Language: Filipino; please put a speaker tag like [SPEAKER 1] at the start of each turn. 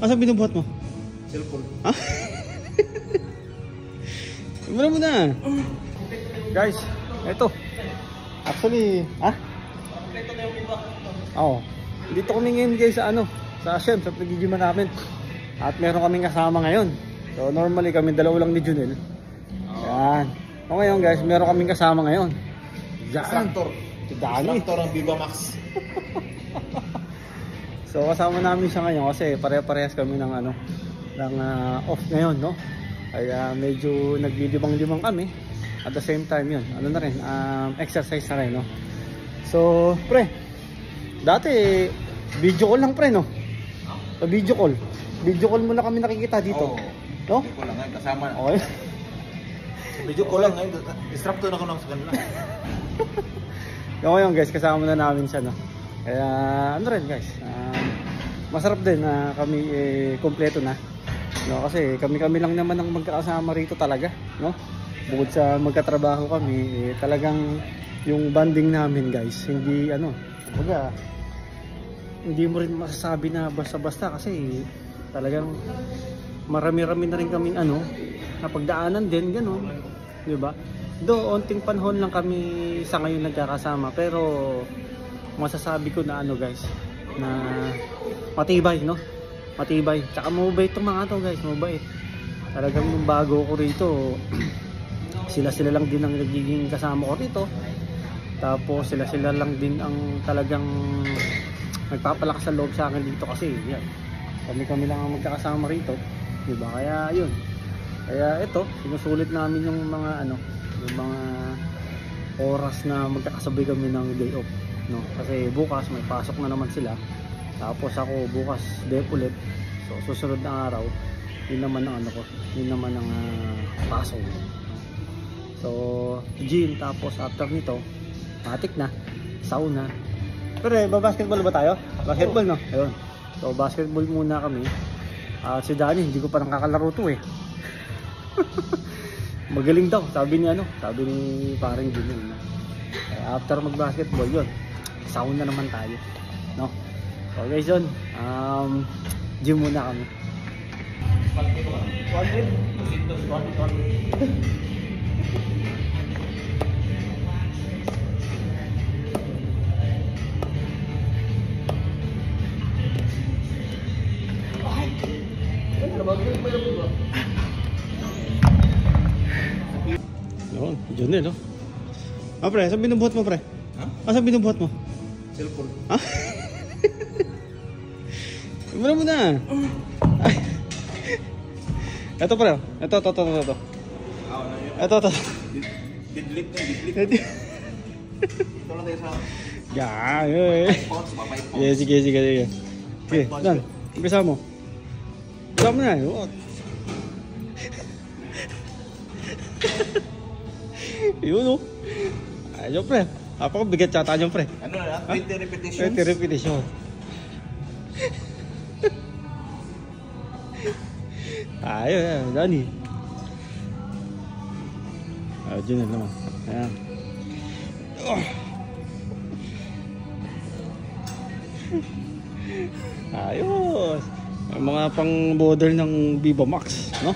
[SPEAKER 1] Asa binubuhat mo?
[SPEAKER 2] Cellphone.
[SPEAKER 1] Ha? Wala mo na. Guys, ito. Actually, Oo. Dito kami ngayon guys sa sa Shem, sa pag-gym namin. At meron kaming kasama ngayon. So normally kami dalawa lang ni Junel. Yan. O ngayon guys, meron kaming kasama ngayon.
[SPEAKER 2] Instructor. Instructor ng Viva Max.
[SPEAKER 1] So kasama namin siya ngayon kasi pare-parehas kami ng off ngayon, no? Kaya medyo naglilibang-libang kami. At the same time yun, na rin, exercise na rin, no? So, pre, dati video call lang, pre, no? Sa video call muna kami nakikita dito. No?
[SPEAKER 2] Video call lang ngayon, kasama.
[SPEAKER 1] Okay.
[SPEAKER 2] Sa video call lang ngayon, instructor na ko lang sa kanila.
[SPEAKER 1] Yung ngayon guys, kasama na namin siya, no? Kaya, rin guys, masarap din na kami kompleto na. No, kasi kami lang naman ang magkakasama rito talaga, no? Bukod sa magkatrabaho kami, talagang yung bonding namin, guys, hindi kumbaga, hindi mo rin masasabi na basta-basta kasi talagang marami-rami na rin kaming napagdaanan din, gano'n, di ba? Do onting panahon lang kami sa ngayon nagkakasama, pero masasabi ko na guys, na matibay, no? Matibay. Tsaka mabait itong mga to guys, mabait. Talagang nung bago ko rito, sila lang din ang nagiging kasama ko rito. Tapos sila lang din ang talagang nagpapalakas sa loob sa akin dito kasi yan. Kami lang ang magkakasama rito, di ba? Kaya yun. Kaya ito, sinusulit namin yung mga yung mga oras na magkakasabay kami ng day off, no? Kasi bukas may pasok na naman sila. Tapos ako bukas day ulit. So susunod na araw, yun naman ang yun naman ang pasok. So gym, tapos after nito, matik na, sauna. Pero basketball ba tayo? Basketball, no? Ayun. So basketball muna kami. Si Danny, hindi ko pa nakakalaro to eh. Magaling daw, sabi ni parang Junel. After mag-basketball yun, sauna naman tayo, no? So guys yun, gym muna kami.
[SPEAKER 2] 100? 200?
[SPEAKER 1] Yun, Junel, no? Pre, saan binubuhat mo, pre?
[SPEAKER 2] Ha?
[SPEAKER 1] Saan binubuhat mo?
[SPEAKER 2] Cellphone.
[SPEAKER 1] Ha? Wala mo na. Ito pre, ito. Ito.
[SPEAKER 2] Didlit. Ito lang tayo sa...
[SPEAKER 1] Yeah, sige. Okay, dan. Umpisa mo. Umpisa mo na. Yun, ayun pre. Apakabigat yata nyo pre.
[SPEAKER 2] 20 repetitions?
[SPEAKER 1] 20 repetitions. Ayun, Dani. Junel naman. Ayan. Ayos. Mga pang border ng Viva Max, no?